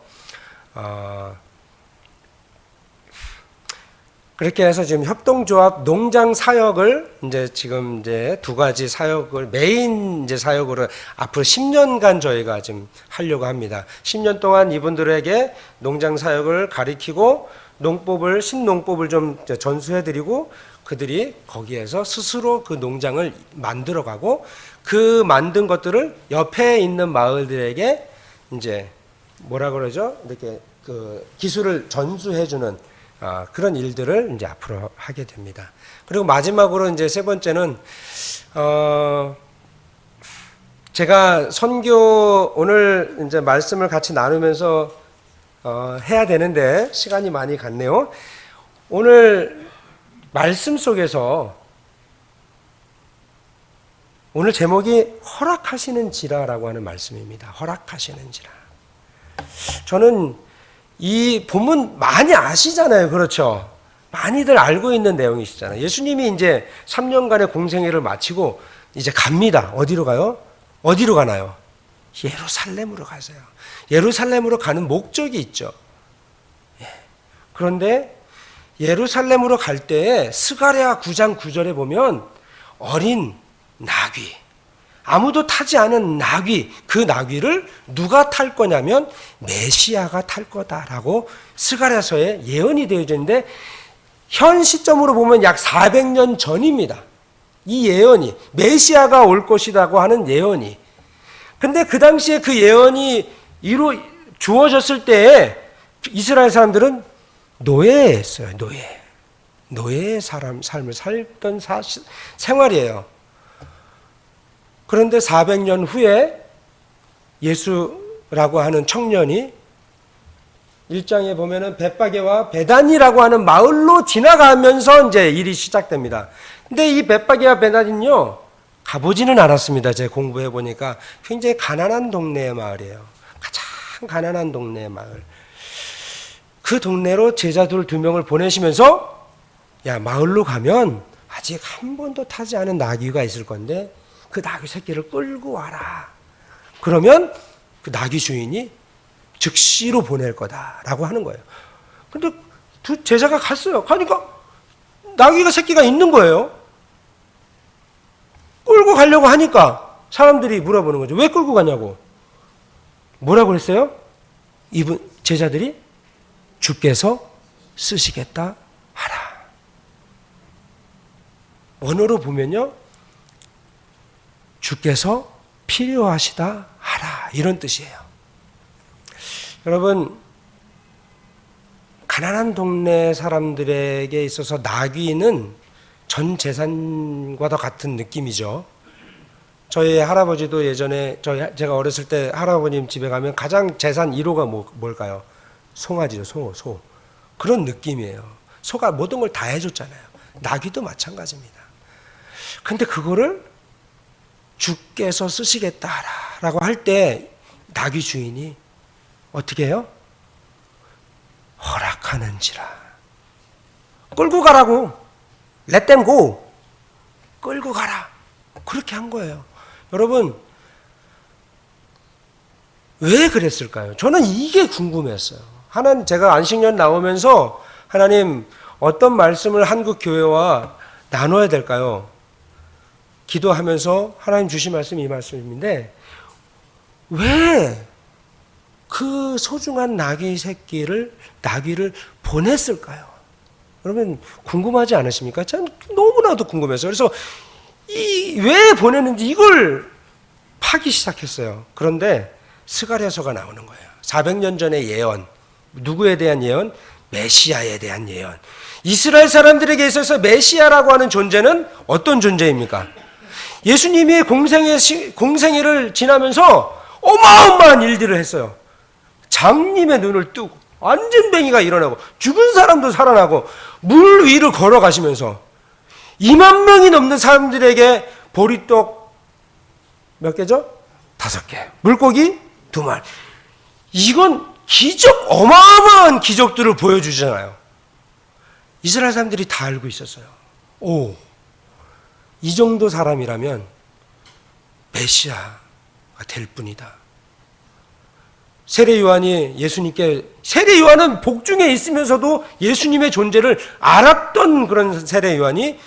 그렇게 해서 지금 협동조합 농장 사역을 지금 두 가지 사역을 메인 사역으로 앞으로 10년간 저희가 지금 하려고 합니다. 10년 동안 이분들에게 농장 사역을 가리키고 신농법을 좀 전수해드리고 그들이 거기에서 스스로 그 농장을 만들어가고 그 만든 것들을 옆에 있는 마을들에게 뭐라 그러죠? 이렇게 그 기술을 전수해주는 그런 일들을 앞으로 하게 됩니다. 그리고 마지막으로 세 번째는 제가 선교 오늘 말씀을 같이 나누면서 해야 되는데 시간이 많이 갔네요. 오늘 말씀 속에서 오늘 제목이 허락하시는지라라고 하는 말씀입니다. 허락하시는지라. 저는 이 본문 많이 아시잖아요. 그렇죠? 많이들 알고 있는 내용이시잖아요. 예수님이 이제 3년간의 공생애를 마치고 이제 갑니다. 어디로 가요? 어디로 가나요? 예루살렘으로 가세요. 예루살렘으로 가는 목적이 있죠. 그런데 예루살렘으로 갈 때에 스가랴 9장 9절에 보면 어린 나귀, 아무도 타지 않은 나귀, 그 나귀를 누가 탈 거냐면 메시아가 탈 거다라고 스가랴서에 예언이 되어져 있는데 현 시점으로 보면 약 400년 전입니다. 이 예언이 메시아가 올 것이라고 하는 예언이. 근데 그 당시에 그 예언이 주어졌을 때에 이스라엘 사람들은 노예였어요. 노예의 삶을 살던 생활이에요. 그런데 400년 후에 예수라고 하는 청년이 1장에 보면은 벳바게와 베단이라고 하는 마을로 지나가면서 일이 시작됩니다. 근데 이 벳바게와 베단은요, 가보지는 않았습니다. 제가 공부해 보니까 굉장히 가난한 동네의 마을이에요. 가장 가난한 동네의 마을. 그 동네로 제자들 2명을 보내시면서 야, 마을로 가면 아직 한 번도 타지 않은 나귀가 있을 건데 그 나귀 새끼를 끌고 와라. 그러면 그 나귀 주인이 즉시로 보낼 거다라고 하는 거예요. 근데 두 제자가 갔어요. 가니까 나귀가 새끼가 있는 거예요. 끌고 가려고 하니까 사람들이 물어보는 거죠. 왜 끌고 가냐고. 뭐라고 그랬어요? 제자들이 주께서 쓰시겠다 하라. 원어로 보면요, 주께서 필요하시다 하라, 이런 뜻이에요. 여러분, 가난한 동네 사람들에게 있어서 나귀는 전 재산과도 같은 느낌이죠. 저희 할아버지도 예전에 제가 어렸을 때 할아버님 집에 가면 가장 재산 1호가 뭘까요? 송아지죠. 소. 그런 느낌이에요. 소가 모든 걸 다 해줬잖아요. 나귀도 마찬가지입니다. 근데 그거를 주께서 쓰시겠다라고 할 때 나귀 주인이 어떻게 해요? 허락하는지라. 끌고 가라고. Let them go. 끌고 가라. 그렇게 한 거예요. 여러분, 왜 그랬을까요? 저는 이게 궁금했어요. 제가 안식년 나오면서 하나님 어떤 말씀을 한국 교회와 나눠야 될까요? 기도하면서 하나님 주신 말씀이 이 말씀인데 왜 그 소중한 나귀를 보냈을까요? 여러분 궁금하지 않으십니까? 전 너무나도 궁금해서 그래서 왜 보냈는지 이걸 파기 시작했어요. 그런데 스가랴서가 나오는 거예요. 400년 전의 예언. 누구에 대한 예언? 메시아에 대한 예언. 이스라엘 사람들에게 있어서 메시아라고 하는 존재는 어떤 존재입니까? 예수님이 공생애를 지나면서 어마어마한 일들을 했어요. 장님의 눈을 뜨고 안전뱅이가 일어나고 죽은 사람도 살아나고 물 위를 걸어가시면서 2만 명이 넘는 사람들에게 보리떡 몇 개죠? 5개. 물고기 2마리. 이건 기적, 어마어마한 기적들을 보여주잖아요. 이스라엘 사람들이 다 알고 있었어요. 이 정도 사람이라면 메시아가 될 뿐이다. 세례 요한이 예수님께, 세례 요한은 복중에 있으면서도 예수님의 존재를 알았던 그런 세례 요한이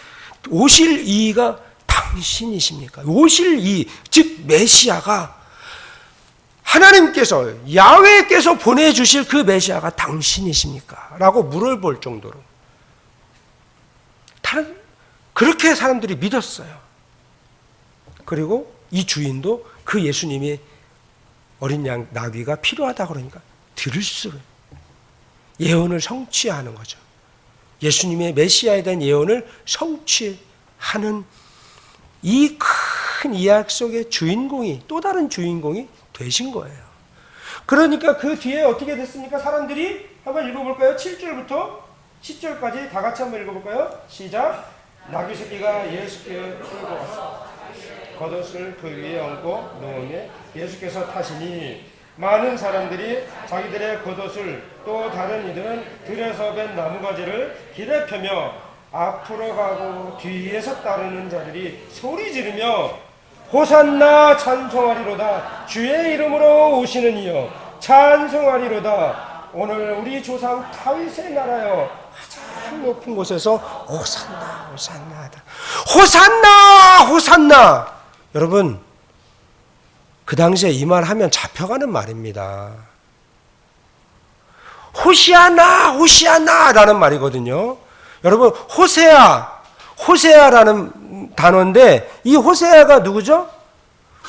오실 이가 당신이십니까? 오실 이, 즉 메시아가 하나님께서, 야훼께서 보내주실 그 메시아가 당신이십니까? 라고 물어볼 정도로 그렇게 사람들이 믿었어요. 그리고 이 주인도 그 예수님이 어린 양 나귀가 필요하다 그러니까 들을수록 예언을 성취하는 거죠. 예수님의 메시아에 대한 예언을 성취하는 이 큰 이야기 속의 주인공이, 또 다른 주인공이 되신 거예요. 그러니까 그 뒤에 어떻게 됐습니까? 사람들이 한번 읽어볼까요? 7절부터 10절까지 다 같이 한번 읽어볼까요? 시작. 나귀 새끼가 예수께 끌고 왔습니다. 겉옷을 그 위에 얹고 놓으니 예수께서 타시니 많은 사람들이 자기들의 겉옷을, 또 다른 이들은 들에서 벤 나무가지를 길에 펴며 앞으로 가고 뒤에서 따르는 자들이 소리 지르며 호산나 찬송하리로다. 주의 이름으로 오시는 이여 찬송하리로다. 오늘 우리 조상 다윗의 나라여 가장 높은 곳에서 호산나 호산나 하다. 호산나 호산나. 여러분, 그 당시에 이 말 하면 잡혀가는 말입니다. 호시아나 호시아나 라는 말이거든요. 여러분, 호세아라는 단어인데 이 호세아가 누구죠?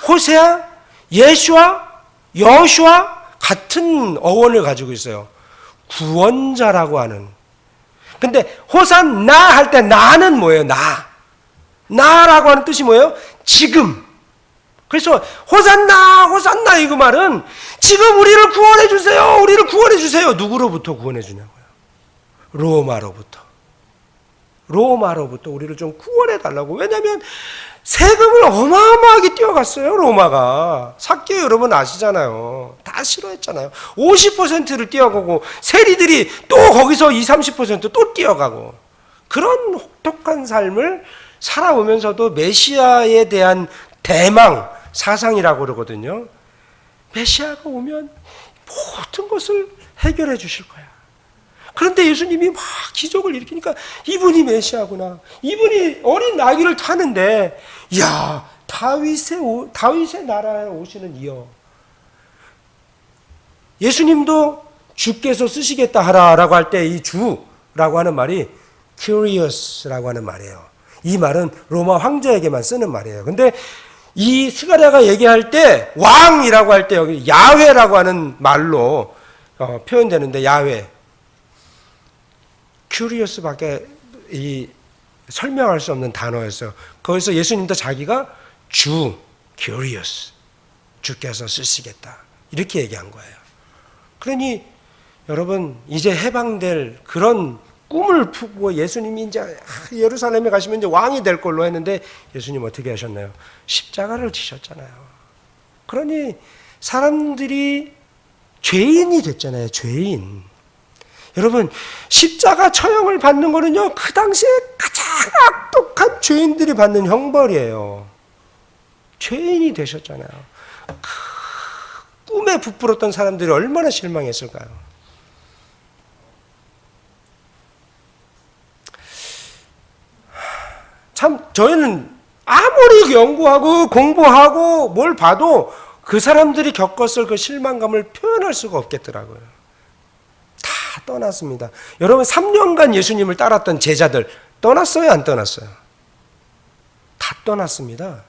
호세아, 예수와 여호수아 같은 어원을 가지고 있어요. 구원자라고 하는. 근데 호산나 할 때 나는 뭐예요? 나라고 하는 뜻이 뭐예요? 지금. 그래서 호산나 호산나 이 그 말은 지금 우리를 구원해 주세요. 우리를 구원해 주세요. 누구로부터 구원해 주냐고요? 로마로부터 우리를 좀 구원해 달라고. 왜냐하면 세금을 어마어마하게 띄어갔어요. 로마가. 삭개오 여러분 아시잖아요. 다 싫어했잖아요. 50%를 띄어가고 세리들이 또 거기서 20-30% 띄어가고 그런 혹독한 삶을 살아오면서도 메시아에 대한 대망 사상이라고 그러거든요. 메시아가 오면 모든 것을 해결해 주실 거야. 그런데 예수님이 막 기적을 일으키니까 이분이 메시아구나. 이분이 어린 나귀를 타는데, 야, 다윗의 나라에 오시는 이여. 예수님도 주께서 쓰시겠다 하라라고 할 때 이 주라고 하는 말이 curious라고 하는 말이에요. 이 말은 로마 황제에게만 쓰는 말이에요. 근데 이 스가랴가 얘기할 때 왕이라고 할 때 여기 야훼라고 하는 말로 표현되는데 야훼. curious밖에 설명할 수 없는 단어였어요. 거기서 예수님도 자기가 주, curious, 주께서 쓰시겠다 이렇게 얘기한 거예요. 그러니 여러분 이제 해방될 그런 꿈을 품고 예수님이 이제 예루살렘에 가시면 이제 왕이 될 걸로 했는데 예수님 어떻게 하셨나요? 십자가를 지셨잖아요. 그러니 사람들이 죄인이 됐잖아요. 죄인. 여러분 십자가 처형을 받는 거는요 그 당시에 가장 악독한 죄인들이 받는 형벌이에요. 죄인이 되셨잖아요. 꿈에 부풀었던 사람들이 얼마나 실망했을까요? 참 저희는 아무리 연구하고 공부하고 뭘 봐도 그 사람들이 겪었을 그 실망감을 표현할 수가 없겠더라고요. 다 떠났습니다. 여러분 3년간 예수님을 따랐던 제자들 떠났어요? 안 떠났어요? 다 떠났습니다.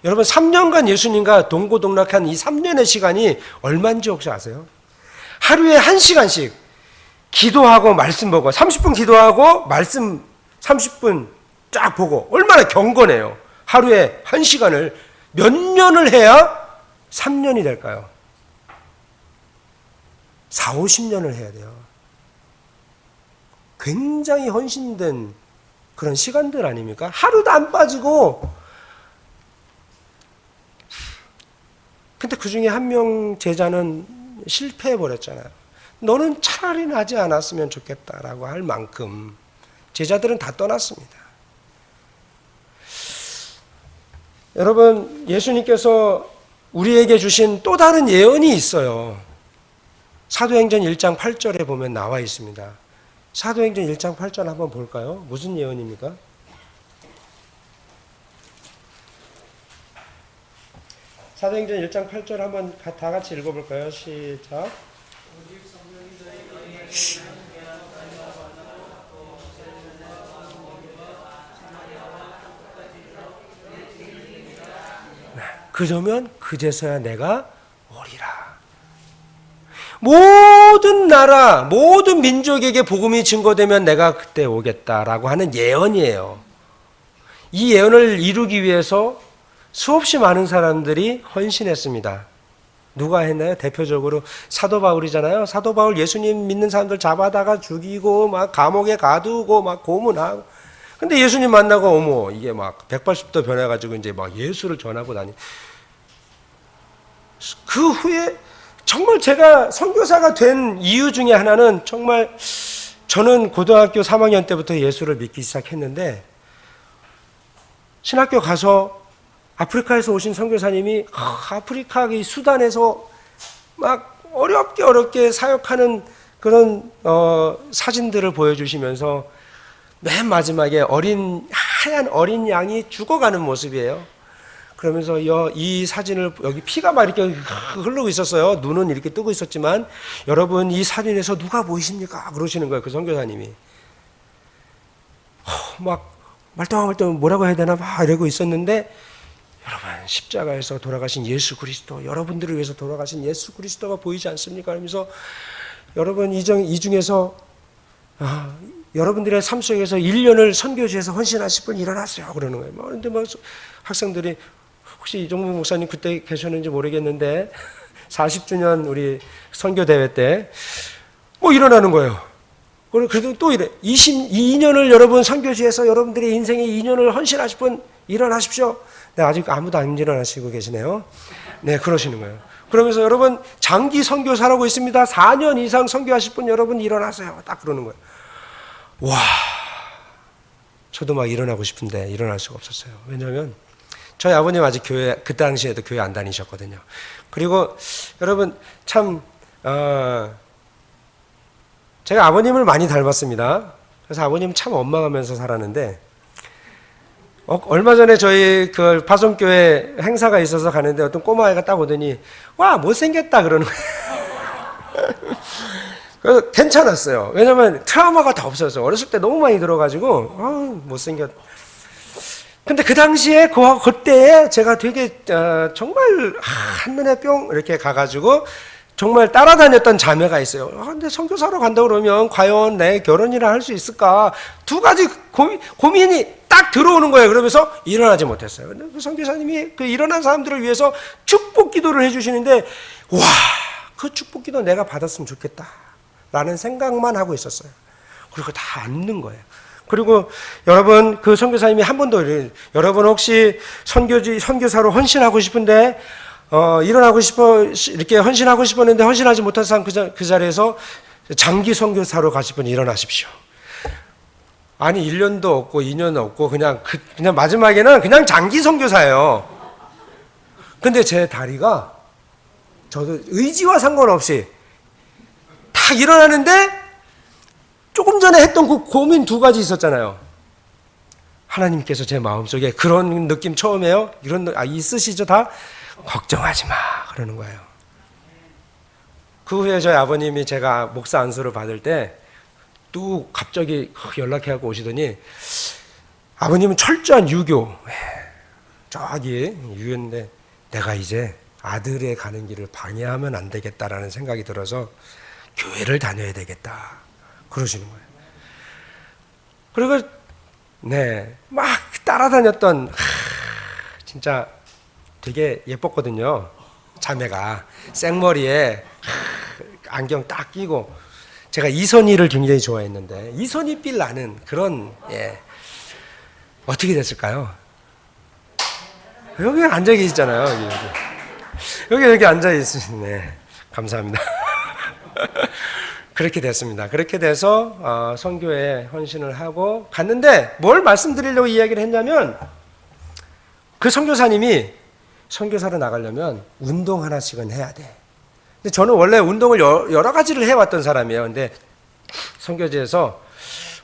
여러분 3년간 예수님과 동고동락한 이 3년의 시간이 얼마인지 혹시 아세요? 하루에 1시간씩 기도하고 말씀 보고 30분 기도하고 말씀 30분 쫙 보고 얼마나 경건해요. 하루에 1시간을 몇 년을 해야 3년이 될까요? 40-50년을 해야 돼요. 굉장히 헌신된 그런 시간들 아닙니까? 하루도 안 빠지고. 근데 그 중에 한 명 제자는 실패해버렸잖아요. 너는 차라리 나지 않았으면 좋겠다라고 할 만큼 제자들은 다 떠났습니다. 여러분 예수님께서 우리에게 주신 또 다른 예언이 있어요. 사도행전 1장 8절에 보면 나와 있습니다. 사도행전 1장 8절 한번 볼까요? 무슨 예언입니까? 사도행전 1장 8절 한번 다 같이 읽어볼까요? 시작. 그러면 그제서야 내가 오리라. 모든 나라, 모든 민족에게 복음이 증거되면 내가 그때 오겠다라고 하는 예언이에요. 이 예언을 이루기 위해서 수없이 많은 사람들이 헌신했습니다. 누가 했나요? 대표적으로 사도 바울이잖아요. 사도 바울 예수님 믿는 사람들 잡아다가 죽이고 막 감옥에 가두고 막 고문하고. 근데 예수님 만나고 어머 이게 막 180도 변해가지고 이제 막 예수를 전하고 다니. 그 후에 정말 제가 선교사가 된 이유 중에 하나는 정말 저는 고등학교 3학년 때부터 예수를 믿기 시작했는데 신학교 가서 아프리카에서 오신 선교사님이 아프리카 이 수단에서 막 어렵게 사역하는 그런 사진들을 보여주시면서 맨 마지막에 하얀 어린 양이 죽어가는 모습이에요. 그러면서 이 사진을 여기 피가 막 이렇게 흐르고 있었어요. 눈은 이렇게 뜨고 있었지만 여러분 이 사진에서 누가 보이십니까? 그러시는 거예요. 그 선교사님이 막 말똥말똥 뭐라고 해야 되나 막 이러고 있었는데 여러분 십자가에서 돌아가신 예수 그리스도, 여러분들을 위해서 돌아가신 예수 그리스도가 보이지 않습니까? 그러면서 여러분 이 중에서 여러분들의 삶 속에서 1년을 선교지에서 헌신하실 분 일어났어요. 그러는 거예요. 그런데 막 학생들이 혹시 이종무 목사님 그때 계셨는지 모르겠는데 40주년 우리 선교대회 때 뭐 일어나는 거예요. 그래도 또 이래. 22년을 여러분 선교지에서 여러분들의 인생의 2년을 헌신하실 분 일어나십시오. 네, 아직 아무도 안 일어나시고 계시네요. 네, 그러시는 거예요. 그러면서 여러분 장기 선교사라고 있습니다. 4년 이상 선교하실 분 여러분 일어나세요. 딱 그러는 거예요. 와, 저도 막 일어나고 싶은데 일어날 수가 없었어요. 왜냐하면 저희 아버님 아직 그 당시에도 교회 안 다니셨거든요. 그리고 여러분 참 제가 아버님을 많이 닮았습니다. 그래서 아버님 참 원망하면서 살았는데 얼마 전에 저희 그 파송교회 행사가 있어서 가는데 어떤 꼬마아이가 딱 오더니 와 못생겼다 그러는 거예요. 그래서 괜찮았어요. 왜냐면 트라우마가 다 없어졌어요. 어렸을 때 너무 많이 들어가지고 못생겼. 근데 그 당시에 그때에 제가 되게 정말 한눈에 뿅 이렇게 가가지고 정말 따라다녔던 자매가 있어요. 근데 선교사로 간다 그러면 과연 내 결혼이나 할 수 있을까? 두 가지 고민이 딱 들어오는 거예요. 그러면서 일어나지 못했어요. 근데 그 선교사님이 그 일어난 사람들을 위해서 축복 기도를 해주시는데 와, 그 축복 기도 내가 받았으면 좋겠다 라는 생각만 하고 있었어요. 그리고 다 앉는 거예요. 그리고 여러분 그 선교사님이 한 번 더 여러분 혹시 선교사로 헌신하고 싶은데 일어나고 싶어 이렇게 헌신하고 싶었는데 헌신하지 못한 사람 그 자리에서 장기 선교사로 가실 분 일어나십시오. 아니 1년도 없고 2년 없고 그냥 마지막에는 그냥 장기 선교사예요. 근데 제 다리가 저도 의지와 상관없이 딱 일어나는데 조금 전에 했던 그 고민 두 가지 있었잖아요. 하나님께서 제 마음속에 그런 느낌 처음에요. 있으시죠 다? 걱정하지 마 그러는 거예요. 그 후에 저희 아버님이 제가 목사 안수를 받을 때 또 갑자기 연락해갖고 오시더니 아버님은 철저한 유교 저기 유교인데 내가 이제 아들의 가는 길을 방해하면 안 되겠다라는 생각이 들어서 교회를 다녀야 되겠다 그러시는 거예요. 그리고 네 막 따라다녔던 진짜 되게 예뻤거든요. 자매가 생머리에 안경 딱 끼고 제가 이선희를 굉장히 좋아했는데 이선희 빌 나는 그런 어떻게 됐을까요? 여기 앉아 계시잖아요. 여기 앉아 있으시네. 감사합니다. 그렇게 됐습니다. 그렇게 돼서 선교에 헌신을 하고 갔는데 뭘 말씀드리려고 이야기를 했냐면 그 선교사님이 선교사로 나가려면 운동 하나씩은 해야 돼. 근데 저는 원래 운동을 여러 가지를 해왔던 사람이에요. 근데 선교지에서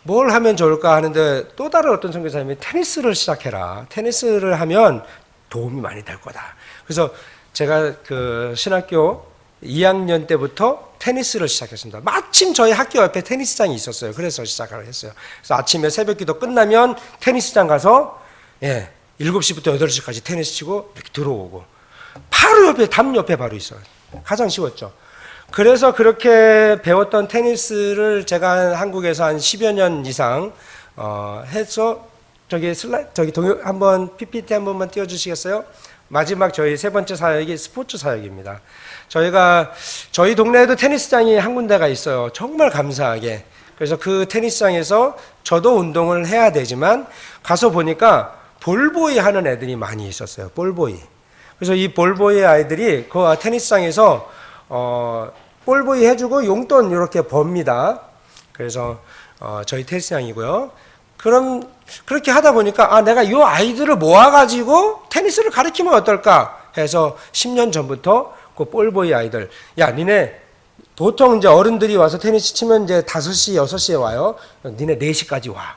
뭘 하면 좋을까 하는데 또 다른 어떤 선교사님이 테니스를 시작해라. 테니스를 하면 도움이 많이 될 거다. 그래서 제가 그 신학교 2학년 때부터 테니스를 시작했습니다. 마침 저희 학교 옆에 테니스장이 있었어요. 그래서 시작을 했어요. 그래서 아침에 새벽 기도 끝나면 테니스장 가서 7시부터 8시까지 테니스 치고 이렇게 들어오고 바로 옆에 담 옆에 바로 있어요. 가장 쉬웠죠. 그래서 그렇게 배웠던 테니스를 제가 한국에서 한 10여 년 이상 해서 저기 동영 한번 PPT 한 번만 띄워 주시겠어요? 마지막 저희 세 번째 사역이 스포츠 사역입니다. 저희 동네에도 테니스장이 한 군데가 있어요. 정말 감사하게. 그래서 그 테니스장에서 저도 운동을 해야 되지만 가서 보니까 볼보이 하는 애들이 많이 있었어요. 볼보이. 그래서 이 볼보이 아이들이 그 테니스장에서 볼보이 해주고 용돈 이렇게 법니다. 그래서 저희 테니스장이고요. 그럼 그렇게 하다 보니까 내가 이 아이들을 모아가지고 테니스를 가르치면 어떨까 해서 10년 전부터 그 볼보이 아이들, 야 니네 보통 이제 어른들이 와서 테니스 치면 이제 5시, 6시에 와요. 니네 4시까지 와.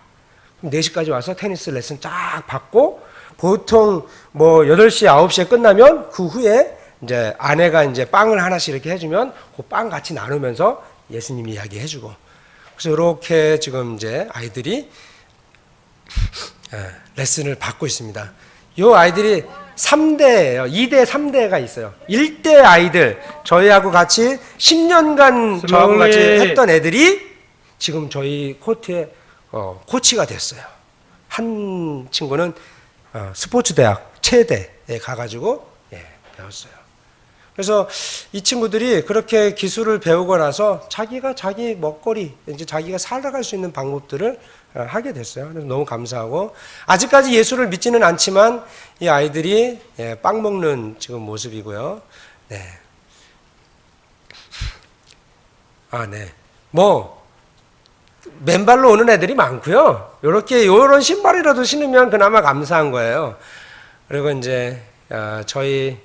그럼 4시까지 와서 테니스 레슨 쫙 받고 보통 뭐 8시, 9시에 끝나면 그 후에 이제 아내가 이제 빵을 하나씩 이렇게 해주면 그 빵 같이 나누면서 예수님 이야기 해주고. 그래서 이렇게 지금 이제 아이들이 레슨을 받고 있습니다. 이 아이들이 3대예요. 2대, 3대가 있어요. 1대 아이들, 저희하고 같이 10년간 저하고 같이 했던 애들이 지금 저희 코트에 코치가 됐어요. 한 친구는 스포츠 대학 체대에 가가지고 배웠어요. 그래서 이 친구들이 그렇게 기술을 배우고 나서 자기가 자기 먹거리, 이제 자기가 살아갈 수 있는 방법들을 하게 됐어요. 그래서 너무 감사하고 아직까지 예수를 믿지는 않지만 이 아이들이 빵 먹는 지금 모습이고요. 네. 네. 뭐 맨발로 오는 애들이 많고요. 요런 신발이라도 신으면 그나마 감사한 거예요. 그리고 이제 저희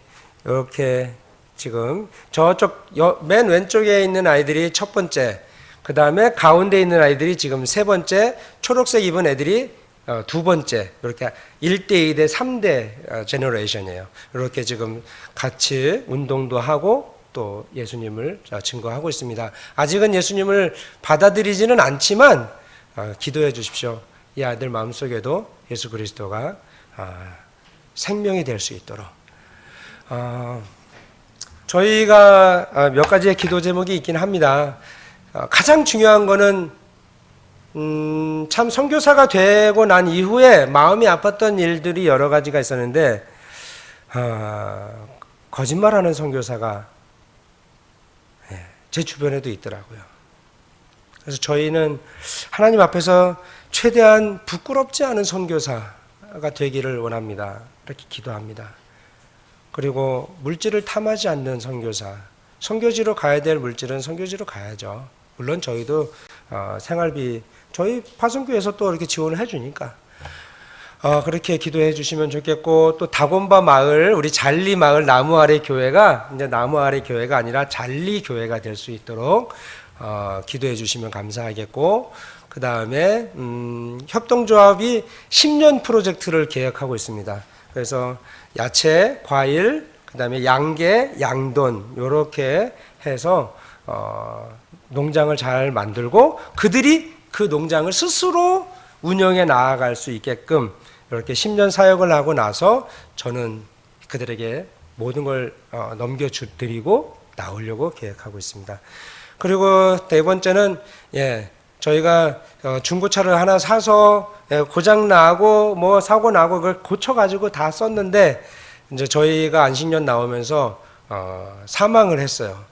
이렇게 지금 저쪽 맨 왼쪽에 있는 아이들이 첫 번째, 그 다음에 가운데 있는 아이들이 지금 세 번째, 초록색 입은 애들이 두 번째, 이렇게 1대, 2대, 3대 제너레이션이에요. 이렇게 지금 같이 운동도 하고 또 예수님을 증거하고 있습니다. 아직은 예수님을 받아들이지는 않지만 기도해 주십시오. 이 아이들 마음속에도 예수 그리스도가 생명이 될 수 있도록. 저희가 몇 가지의 기도 제목이 있긴 합니다. 가장 중요한 거는 참 선교사가 되고 난 이후에 마음이 아팠던 일들이 여러 가지가 있었는데 거짓말하는 선교사가 제 주변에도 있더라고요. 그래서 저희는 하나님 앞에서 최대한 부끄럽지 않은 선교사가 되기를 원합니다. 이렇게 기도합니다. 그리고 물질을 탐하지 않는 선교사, 선교지로 가야 될 물질은 선교지로 가야죠. 물론 저희도 생활비, 저희 파송교에서 또 이렇게 지원을 해주니까 그렇게 기도해 주시면 좋겠고, 또 다곤바 마을, 우리 잔리 마을 나무 아래 교회가 이제 나무 아래 교회가 아니라 잔리 교회가 될 수 있도록 기도해 주시면 감사하겠고, 그 다음에 협동조합이 10년 프로젝트를 계획하고 있습니다. 그래서 야채, 과일, 그 다음에 양계, 양돈 이렇게 해서 농장을 잘 만들고 그들이 그 농장을 스스로 운영해 나아갈 수 있게끔 이렇게 10년 사역을 하고 나서 저는 그들에게 모든 걸 넘겨드리고 나오려고 계획하고 있습니다. 그리고 네 번째는 저희가 중고차를 하나 사서 고장 나고 뭐 사고 나고 그걸 고쳐가지고 다 썼는데 이제 저희가 안식년 나오면서 사망을 했어요.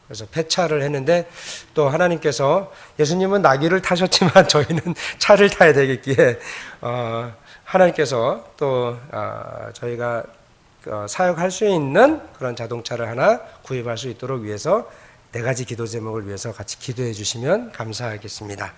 그래서 폐차를 했는데 또 하나님께서 예수님은 나귀를 타셨지만 저희는 차를 타야 되겠기에 하나님께서 또 저희가 사역할 수 있는 그런 자동차를 하나 구입할 수 있도록 위해서 4가지 기도 제목을 위해서 같이 기도해 주시면 감사하겠습니다.